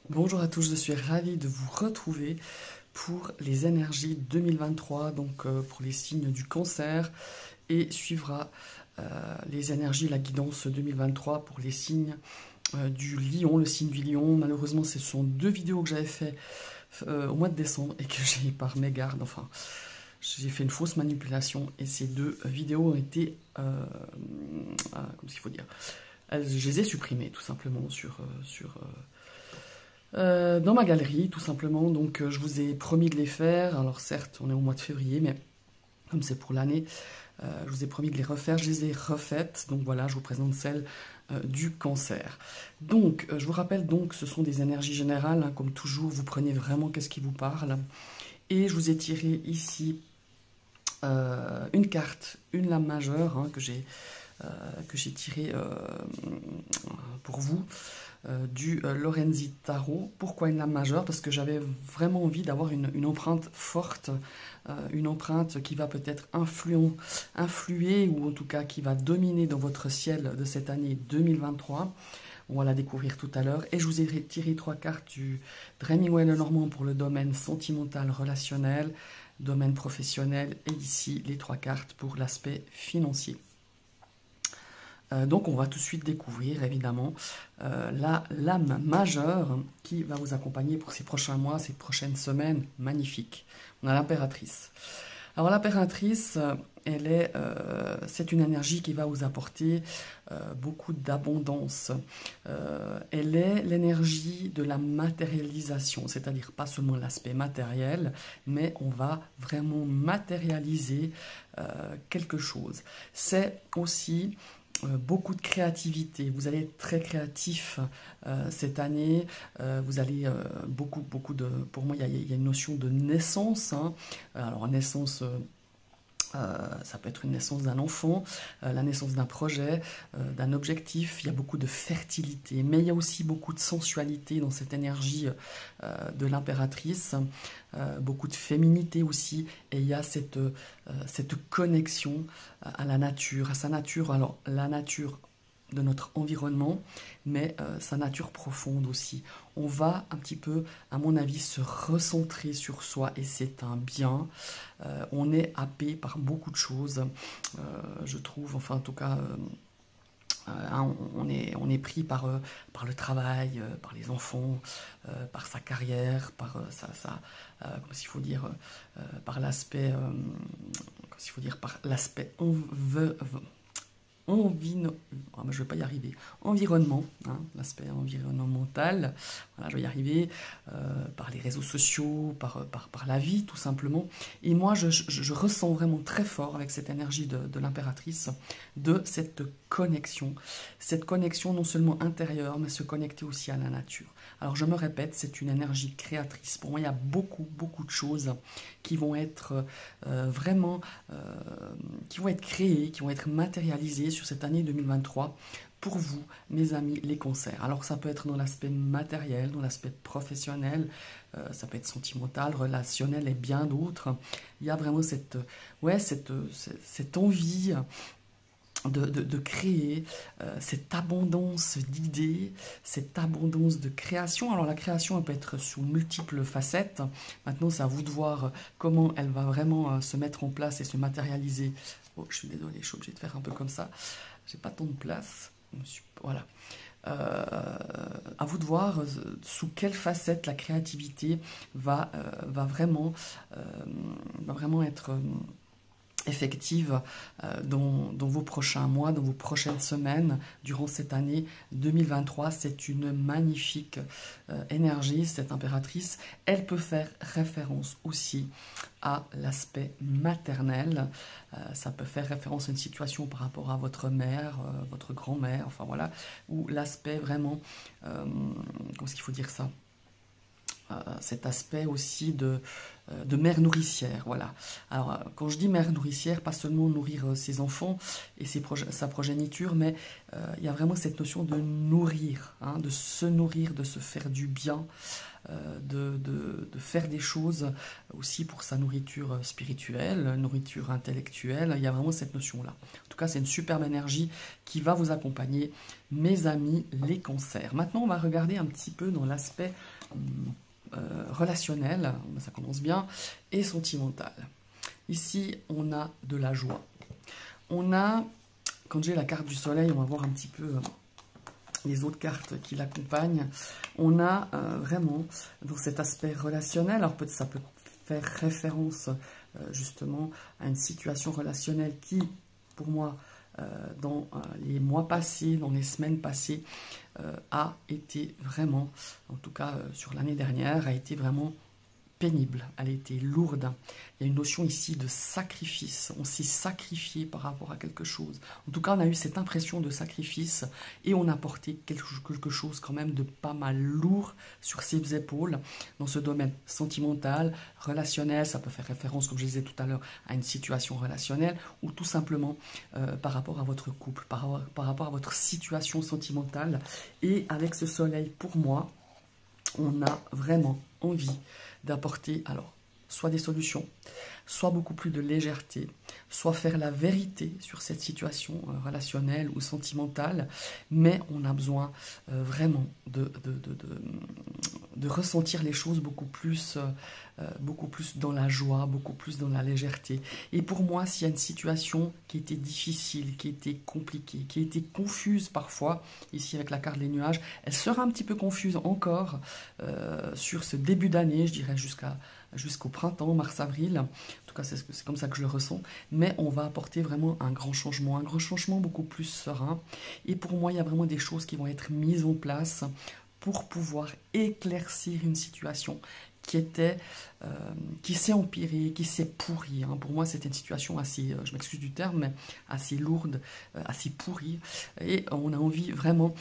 Bonjour à tous, je suis ravie de vous retrouver pour les énergies 2023, donc pour les signes du cancer, et suivra les énergies, la guidance 2023 pour les signes du lion, le signe du lion. Malheureusement, ce sont deux vidéos que j'avais fait au mois de décembre et que j'ai par mégarde, enfin, j'ai fait une fausse manipulation et ces deux vidéos ont été, comment il faut dire, je les ai supprimées tout simplement dans ma galerie, tout simplement. Donc, je vous ai promis de les faire. Alors, certes, on est au mois de février, mais comme c'est pour l'année, je vous ai promis de les refaire. Je les ai refaites. Donc, voilà, je vous présente celle du cancer. Donc, je vous rappelle, donc, ce sont des énergies générales. Hein, comme toujours, vous prenez vraiment qu'est-ce qui vous parle. Et je vous ai tiré ici une carte, une lame majeure hein, que j'ai tirée pour vous. Du Lorenzi Tarot. Pourquoi une lame majeure? Parce que j'avais vraiment envie d'avoir une empreinte forte, une empreinte qui va peut-être influer ou en tout cas qui va dominer dans votre ciel de cette année 2023. On va la découvrir tout à l'heure. Et je vous ai tiré trois cartes du Dreaming Lenormand pour le domaine sentimental, relationnel, domaine professionnel et ici les trois cartes pour l'aspect financier. Donc on va tout de suite découvrir évidemment la lame majeure qui va vous accompagner pour ces prochains mois, ces prochaines semaines magnifiques. On a l'impératrice. Alors l'impératrice, c'est une énergie qui va vous apporter beaucoup d'abondance. Elle est l'énergie de la matérialisation, c'est-à-dire pas seulement l'aspect matériel, mais on va vraiment matérialiser quelque chose. C'est aussi beaucoup de créativité. Vous allez être très créatif cette année. Vous allez beaucoup de... Pour moi, il y a une notion de naissance. Hein. Alors, naissance... ça peut être une naissance d'un enfant, la naissance d'un projet, d'un objectif. Il y a beaucoup de fertilité, mais il y a aussi beaucoup de sensualité dans cette énergie de l'impératrice, beaucoup de féminité aussi, et il y a cette connexion à la nature, à sa nature. Alors la nature de notre environnement, mais sa nature profonde aussi. On va un petit peu, à mon avis, se recentrer sur soi et c'est un bien. On est happé par beaucoup de choses, je trouve, enfin en tout cas, on est pris par le travail, par les enfants, par sa carrière, par comment s'il faut dire, par l'aspect, comment s'il faut dire, par l'aspect je ne vais pas y arriver, environnement, hein, l'aspect environnemental, voilà, je vais y arriver, par les réseaux sociaux, par la vie tout simplement. Et moi, je ressens vraiment très fort avec cette énergie de l'impératrice, de cette connexion non seulement intérieure, mais se connecter aussi à la nature. Alors je me répète, c'est une énergie créatrice. Pour moi, il y a beaucoup de choses qui vont être vraiment, qui vont être créées, qui vont être matérialisées sur cette année 2023 pour vous, mes amis, les cancers. Alors ça peut être dans l'aspect matériel, dans l'aspect professionnel, ça peut être sentimental, relationnel et bien d'autres. Il y a vraiment cette envie de créer cette abondance d'idées, cette abondance de création. Alors la création, elle peut être sous multiples facettes. Maintenant, c'est à vous de voir comment elle va vraiment se mettre en place et se matérialiser. Oh, je suis désolée, je suis obligée de faire un peu comme ça. J'ai pas tant de place. Voilà. À vous de voir sous quelle facette la créativité va vraiment être effective dans vos prochains mois, dans vos prochaines semaines, durant cette année 2023. C'est une magnifique énergie, cette impératrice. Elle peut faire référence aussi à l'aspect maternel. Ça peut faire référence à une situation par rapport à votre mère, votre grand-mère, enfin voilà, ou l'aspect vraiment, comment est-ce qu'il faut dire ça, cet aspect aussi de mère nourricière, voilà. Alors, quand je dis mère nourricière, pas seulement nourrir ses enfants et sa progéniture, mais il y a vraiment cette notion de nourrir, hein, de se nourrir, de se faire du bien, de faire des choses aussi pour sa nourriture spirituelle, nourriture intellectuelle. Il y a vraiment cette notion-là. En tout cas, c'est une superbe énergie qui va vous accompagner, mes amis, les cancers. Maintenant, on va regarder un petit peu dans l'aspect relationnel, ça commence bien, et sentimental. Ici, on a de la joie. On a, quand j'ai la carte du soleil, on va voir un petit peu les autres cartes qui l'accompagnent. On a vraiment, dans cet aspect relationnel, alors ça peut faire référence justement à une situation relationnelle qui, pour moi, dans les mois passés, dans les semaines passées, a été vraiment, en tout cas sur l'année dernière, a été vraiment pénible, elle a été lourde. Il y a une notion ici de sacrifice, on s'est sacrifié par rapport à quelque chose. En tout cas, on a eu cette impression de sacrifice et on a porté quelque chose quand même de pas mal lourd sur ses épaules dans ce domaine sentimental, relationnel. Ça peut faire référence, comme je disais tout à l'heure, à une situation relationnelle ou tout simplement par rapport à votre couple, par rapport à votre situation sentimentale. Et avec ce soleil, pour moi, on a vraiment envie d'apporter alors soit des solutions, soit beaucoup plus de légèreté, soit faire la vérité sur cette situation relationnelle ou sentimentale, mais on a besoin vraiment de ressentir les choses beaucoup plus dans la joie, beaucoup plus dans la légèreté. Et pour moi, s'il y a une situation qui était difficile, qui était compliquée, qui était confuse parfois, ici avec la carte des nuages, elle sera un petit peu confuse encore sur ce début d'année, je dirais jusqu'au printemps, mars-avril. En tout cas, c'est comme ça que je le ressens. Mais on va apporter vraiment un grand changement beaucoup plus serein. Et pour moi, il y a vraiment des choses qui vont être mises en place pour pouvoir éclaircir une situation qui s'est empirée, qui s'est pourrie. Hein. Pour moi, c'était une situation assez, je m'excuse du terme, mais assez lourde, assez pourrie. Et on a envie vraiment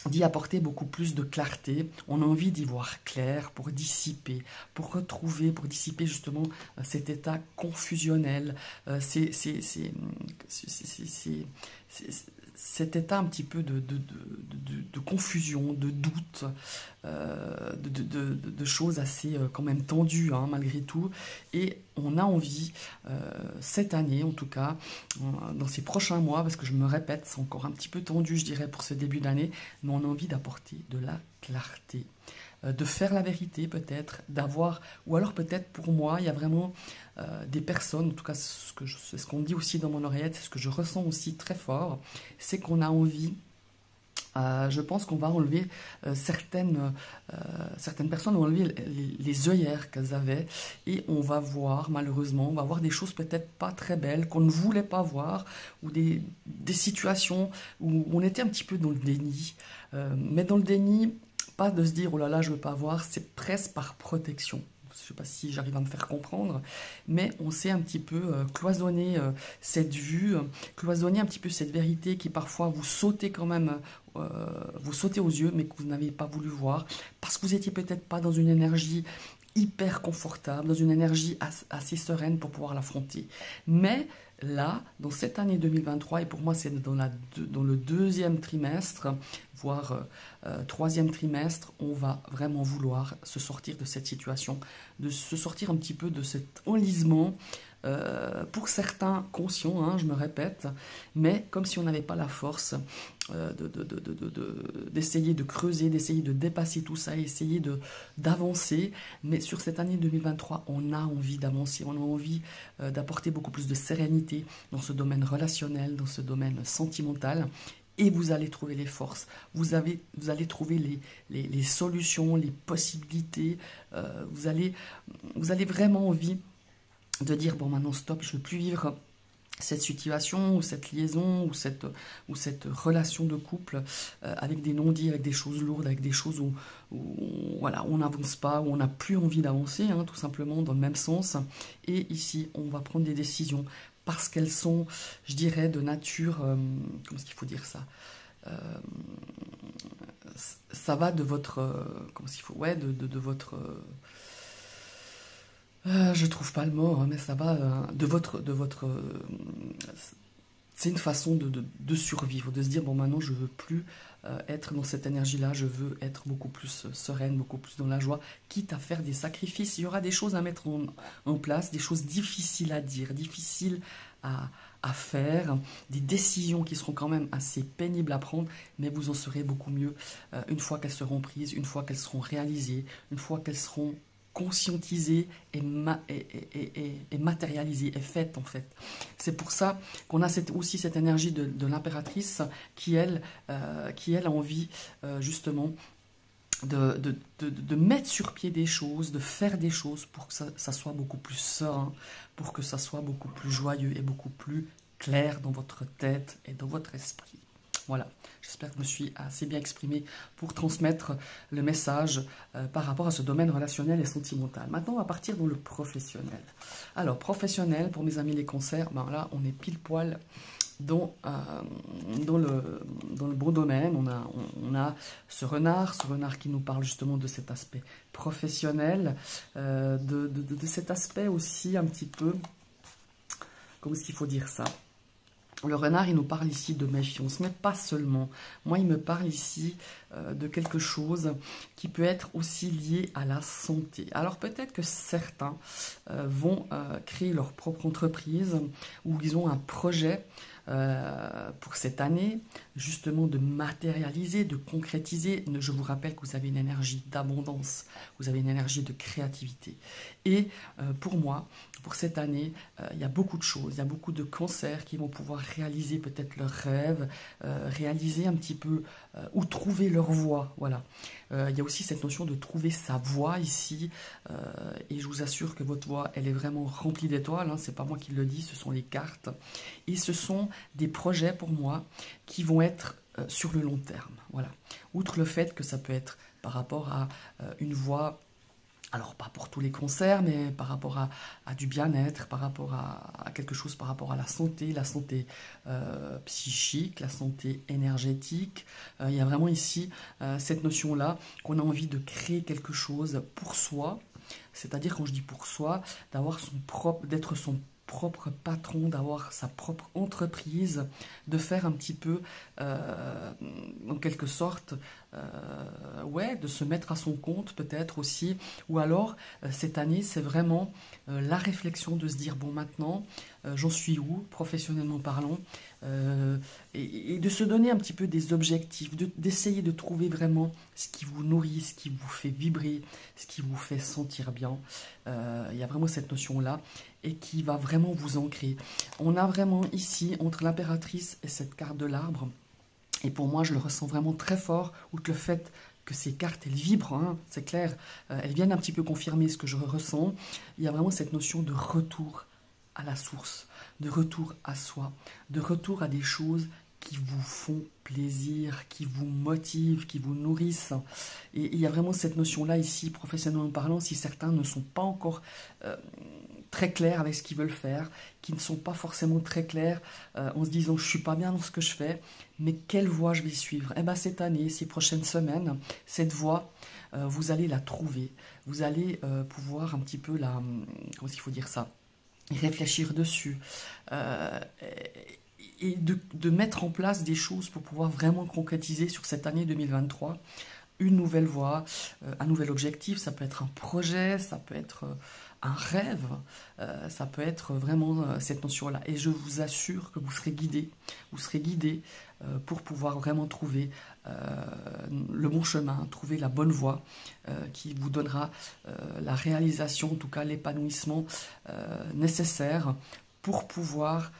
d'y apporter beaucoup plus de clarté. On a envie d'y voir clair pour dissiper, pour dissiper justement cet état confusionnel, cet état un petit peu de confusion, de doute, de choses assez quand même tendues hein, malgré tout. Et on a envie, cette année en tout cas, dans ces prochains mois, parce que je me répète, c'est encore un petit peu tendu je dirais pour ce début d'année, mais on a envie d'apporter de la clarté, de faire la vérité peut-être, d'avoir, ou alors peut-être pour moi, il y a vraiment des personnes, en tout cas c'est ce qu'on dit aussi dans mon oreillette, c'est ce que je ressens aussi très fort, c'est qu'on a envie, je pense qu'on va enlever certaines personnes vont enlever les œillères qu'elles avaient et on va voir, malheureusement, on va voir des choses peut-être pas très belles qu'on ne voulait pas voir ou des situations où on était un petit peu dans le déni. Mais dans le déni, pas de se dire oh là là je veux pas voir, c'est presque par protection. Je ne sais pas si j'arrive à me faire comprendre, mais on sait un petit peu cloisonner cette vue, cloisonner un petit peu cette vérité qui parfois vous sautez quand même, vous sautez aux yeux, mais que vous n'avez pas voulu voir, parce que vous n'étiez peut-être pas dans une énergie hyper confortable, dans une énergie assez sereine pour pouvoir l'affronter. Mais là, dans cette année 2023, et pour moi c'est dans le deuxième trimestre, voire troisième trimestre, on va vraiment vouloir se sortir de cette situation, de se sortir un petit peu de cet enlisement, pour certains conscients, hein, je me répète, mais comme si on n'avait pas la force d'essayer de creuser, d'essayer de dépasser tout ça, essayer d'avancer. Mais sur cette année 2023, on a envie d'avancer, on a envie d'apporter beaucoup plus de sérénité dans ce domaine relationnel, dans ce domaine sentimental. Et vous allez trouver les forces, vous allez trouver les solutions, les possibilités, vous allez vraiment envie de dire bon maintenant stop, je ne veux plus vivre cette situation ou cette liaison ou cette relation de couple avec des non-dits, avec des choses lourdes, avec des choses où voilà, on n'avance pas, où on n'a plus envie d'avancer, hein, tout simplement dans le même sens. Et ici, on va prendre des décisions parce qu'elles sont, je dirais, de nature, comment est-ce qu'il faut dire ça, ça va de votre, comment est-ce qu'il faut, ouais, de votre Je trouve pas le mot, hein, mais ça va c'est une façon de survivre, de se dire, bon, maintenant, je veux plus être dans cette énergie-là, je veux être beaucoup plus sereine, beaucoup plus dans la joie, quitte à faire des sacrifices. Il y aura des choses à mettre en place, des choses difficiles à dire, difficiles à, à faire, des décisions qui seront quand même assez pénibles à prendre, mais vous en serez beaucoup mieux une fois qu'elles seront prises, une fois qu'elles seront réalisées, une fois qu'elles seront conscientisée et matérialisée, et faite en fait. C'est pour ça qu'on a aussi cette énergie de l'impératrice qui, elle, a envie justement de mettre sur pied des choses, de faire des choses pour que ça soit beaucoup plus serein, pour que ça soit beaucoup plus joyeux et beaucoup plus clair dans votre tête et dans votre esprit. Voilà, j'espère que je me suis assez bien exprimé pour transmettre le message par rapport à ce domaine relationnel et sentimental. Maintenant, on va partir dans le professionnel. Alors, professionnel, pour mes amis les cancers, ben là, on est pile poil dans le bon domaine. On a ce renard qui nous parle justement de cet aspect professionnel, de cet aspect aussi un petit peu, comment est-ce qu'il faut dire ça ? Le renard, il nous parle ici de méfiance, mais pas seulement. Moi, il me parle ici de quelque chose qui peut être aussi lié à la santé. Alors peut-être que certains vont créer leur propre entreprise ou ils ont un projet pour cette année, justement de matérialiser, de concrétiser. Je vous rappelle que vous avez une énergie d'abondance, vous avez une énergie de créativité. Et pour moi, pour cette année, il y a beaucoup de choses, il y a beaucoup de cancers qui vont pouvoir réaliser peut-être leurs rêves, réaliser un petit peu ou trouver leur voie. Voilà. Il y a aussi cette notion de trouver sa voie ici, et je vous assure que votre voie, elle est vraiment remplie d'étoiles, hein, c'est pas moi qui le dis, ce sont les cartes. Et ce sont des projets pour moi qui vont être sur le long terme. Voilà. Outre le fait que ça peut être par rapport à une voie, alors pas pour tous les cancers, mais par rapport à du bien-être, par rapport à quelque chose, par rapport à la santé psychique, la santé énergétique. Il y a vraiment ici cette notion-là qu'on a envie de créer quelque chose pour soi, c'est-à-dire quand je dis pour soi, d'être son propre patron, d'avoir sa propre entreprise, de faire un petit peu, en quelque sorte, ouais, de se mettre à son compte peut-être aussi, ou alors cette année c'est vraiment la réflexion de se dire bon maintenant j'en suis où professionnellement parlant, et de se donner un petit peu des objectifs, d'essayer de trouver vraiment ce qui vous nourrit, ce qui vous fait vibrer, ce qui vous fait sentir bien. Il y a vraiment cette notion là et qui va vraiment vous ancrer. On a vraiment ici entre l'impératrice et cette carte de l'arbre. Et pour moi, je le ressens vraiment très fort, outre le fait que ces cartes, elles vibrent, hein, c'est clair, elles viennent un petit peu confirmer ce que je ressens. Il y a vraiment cette notion de retour à la source, de retour à soi, de retour à des choses qui vous font plaisir, qui vous motivent, qui vous nourrissent. Et il y a vraiment cette notion-là ici, professionnellement parlant, si certains ne sont pas encore très clairs avec ce qu'ils veulent faire, qui ne sont pas forcément très clairs en se disant je suis pas bien dans ce que je fais, mais quelle voie je vais suivre. Et bien cette année, ces prochaines semaines, cette voie, vous allez la trouver. Vous allez pouvoir un petit peu la, comment est-ce qu'il faut dire ça, réfléchir dessus et de mettre en place des choses pour pouvoir vraiment concrétiser sur cette année 2023 une nouvelle voie, un nouvel objectif. Ça peut être un projet, ça peut être un rêve, ça peut être vraiment cette notion-là. Et je vous assure que vous serez guidés pour pouvoir vraiment trouver le bon chemin, trouver la bonne voie qui vous donnera la réalisation, en tout cas l'épanouissement nécessaire pour pouvoir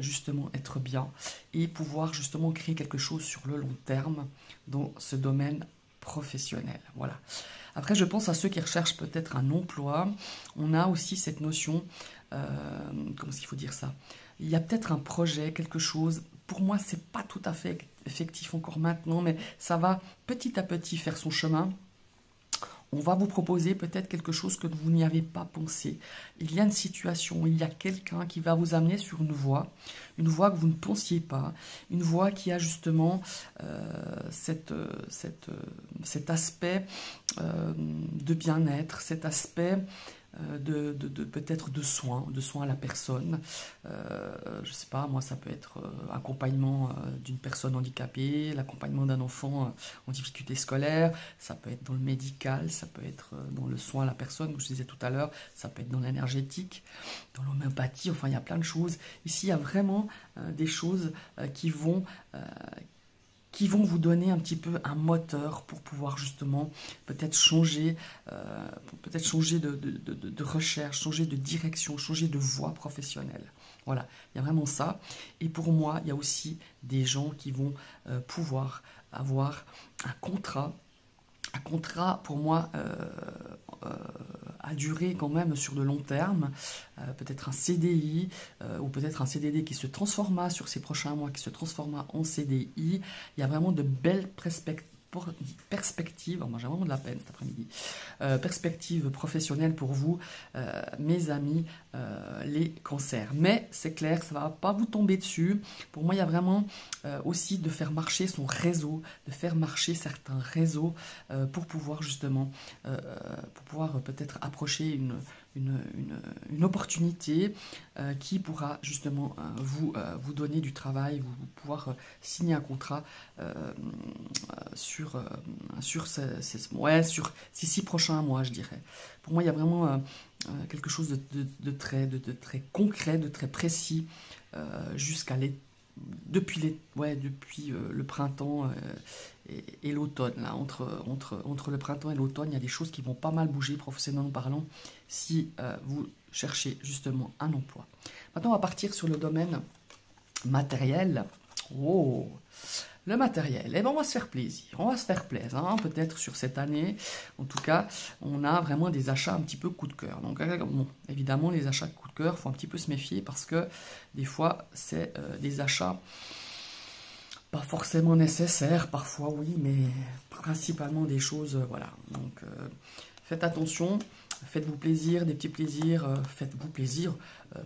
justement être bien et pouvoir justement créer quelque chose sur le long terme dans ce domaine professionnel. Voilà. Après, je pense à ceux qui recherchent peut-être un emploi. On a aussi cette notion, comment est-ce qu'il faut dire ça? Il y a peut-être un projet, quelque chose. Pour moi, c'est pas tout à fait effectif encore maintenant, mais ça va petit à petit faire son chemin. On va vous proposer peut-être quelque chose que vous n'y avez pas pensé. Il y a une situation, il y a quelqu'un qui va vous amener sur une voie que vous ne pensiez pas, une voie qui a justement cet aspect de bien-être, cet aspect peut-être de soins à la personne. Je sais pas, moi ça peut être accompagnement d'une personne handicapée, l'accompagnement d'un enfant en difficulté scolaire, ça peut être dans le médical, ça peut être dans le soin à la personne, comme je disais tout à l'heure, ça peut être dans l'énergétique, dans l'homéopathie, enfin il y a plein de choses. Ici il y a vraiment des choses qui vont vous donner un petit peu un moteur pour pouvoir justement peut-être changer, de recherche, changer de direction, changer de voie professionnelle. Voilà, il y a vraiment ça. Et pour moi, il y a aussi des gens qui vont pouvoir avoir un contrat. Un contrat, pour moi, à durer quand même sur le long terme, peut-être un CDI ou peut-être un CDD qui se transforma sur ces prochains mois, qui se transforma en CDI. Il y a vraiment de belles perspectives, moi j'ai vraiment de la peine cet après-midi, perspectives professionnelles pour vous, mes amis, les cancers. Mais c'est clair, ça ne va pas vous tomber dessus. Pour moi, il y a vraiment aussi de faire marcher son réseau, de faire marcher certains réseaux pour pouvoir justement, peut-être approcher une opportunité qui pourra justement vous donner du travail, vous pouvoir signer un contrat sur ces 6 prochains mois, je dirais. Pour moi, il y a vraiment quelque chose de très concret, de très précis depuis le printemps et l'automne. Là, entre le printemps et l'automne, il y a des choses qui vont pas mal bouger professionnellement parlant si vous cherchez justement un emploi. Maintenant, on va partir sur le domaine matériel. Oh, le matériel, eh ben, on va se faire plaisir, hein, peut-être sur cette année. En tout cas, on a vraiment des achats un petit peu coup de cœur. Donc, bon, évidemment, les achats de coup de cœur, il faut un petit peu se méfier parce que des fois, c'est des achats pas forcément nécessaires, parfois oui, mais principalement des choses, voilà. Donc, faites attention, faites-vous plaisir, des petits plaisirs, faites-vous plaisir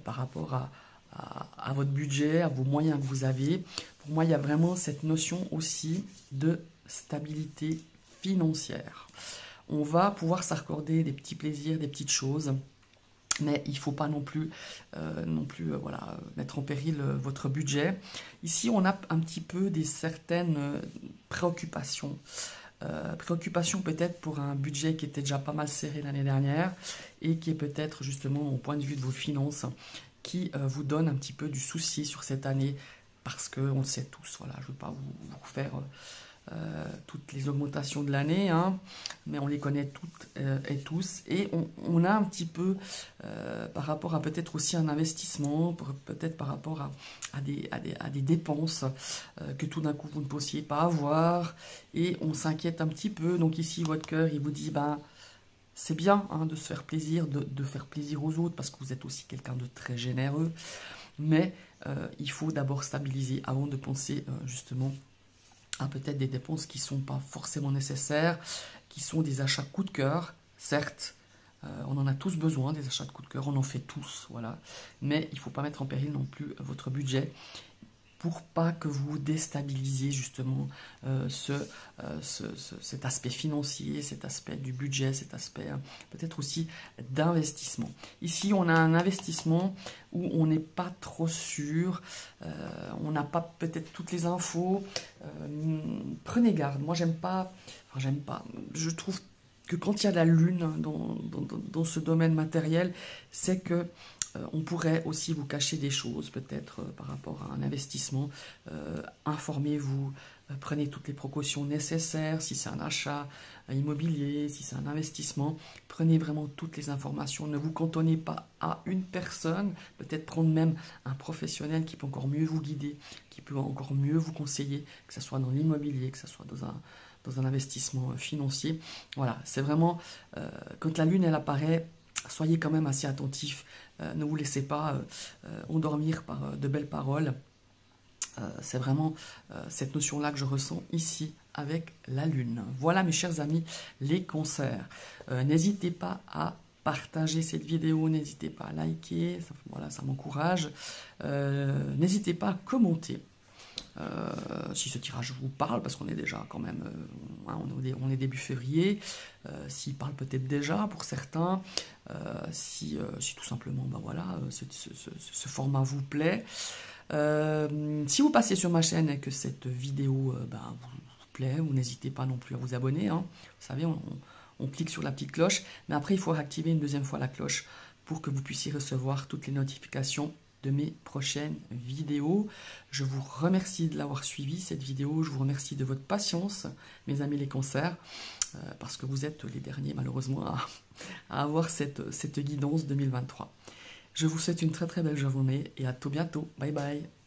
par rapport à votre budget, à vos moyens que vous avez. Pour moi, il y a vraiment cette notion aussi de stabilité financière. On va pouvoir s'accorder des petits plaisirs, des petites choses, mais il ne faut pas non plus, mettre en péril votre budget. Ici, on a un petit peu certaines préoccupations. Préoccupation peut-être pour un budget qui était déjà pas mal serré l'année dernière et qui est peut-être justement au point de vue de vos finances qui vous donne un petit peu du souci sur cette année parce qu'on le sait tous, voilà, je ne veux pas vous refaire toutes les augmentations de l'année, hein, mais on les connaît toutes et tous, et on a un petit peu par rapport à peut-être aussi un investissement, peut-être par rapport à des dépenses que tout d'un coup vous ne pensiez pas avoir, et on s'inquiète un petit peu. Donc ici votre cœur il vous dit ben c'est bien hein, de se faire plaisir, de faire plaisir aux autres parce que vous êtes aussi quelqu'un de très généreux, mais il faut d'abord stabiliser avant de penser justement à peut-être des dépenses qui ne sont pas forcément nécessaires, qui sont des achats coup de cœur, certes, on en a tous besoin des achats de coup de cœur, on en fait tous, voilà, mais il ne faut pas mettre en péril non plus votre budget pour pas que vous déstabilisiez justement cet aspect financier, cet aspect du budget, cet aspect peut-être aussi d'investissement. Ici, on a un investissement où on n'est pas trop sûr, on n'a pas peut-être toutes les infos. Prenez garde, moi j'aime pas, je trouve que quand il y a la lune dans ce domaine matériel, c'est que on pourrait aussi vous cacher des choses, peut-être par rapport à un investissement. Informez-vous, prenez toutes les précautions nécessaires, si c'est un achat immobilier, si c'est un investissement, prenez vraiment toutes les informations. Ne vous cantonnez pas à une personne, peut-être prendre même un professionnel qui peut encore mieux vous guider, qui peut encore mieux vous conseiller, que ce soit dans l'immobilier, que ce soit dans un investissement financier. Voilà, c'est vraiment, quand la lune elle apparaît, soyez quand même assez attentifs, ne vous laissez pas endormir par de belles paroles. C'est vraiment cette notion-là que je ressens ici avec la lune. Voilà mes chers amis, les cancers. N'hésitez pas à partager cette vidéo, n'hésitez pas à liker, voilà, ça m'encourage. N'hésitez pas à commenter. Si ce tirage vous parle, parce qu'on est déjà quand même, on est début février, s'il parle peut-être déjà pour certains, si tout simplement, ben voilà, ce format vous plaît. Si vous passez sur ma chaîne et que cette vidéo vous plaît, vous n'hésitez pas non plus à vous abonner. Hein. Vous savez, on clique sur la petite cloche, mais après il faut activer une deuxième fois la cloche pour que vous puissiez recevoir toutes les notifications de mes prochaines vidéos. Je vous remercie de l'avoir suivi cette vidéo, je vous remercie de votre patience, mes amis les concerts, parce que vous êtes les derniers malheureusement à avoir cette guidance 2023. Je vous souhaite une très très belle journée et à tout bientôt. Bye bye.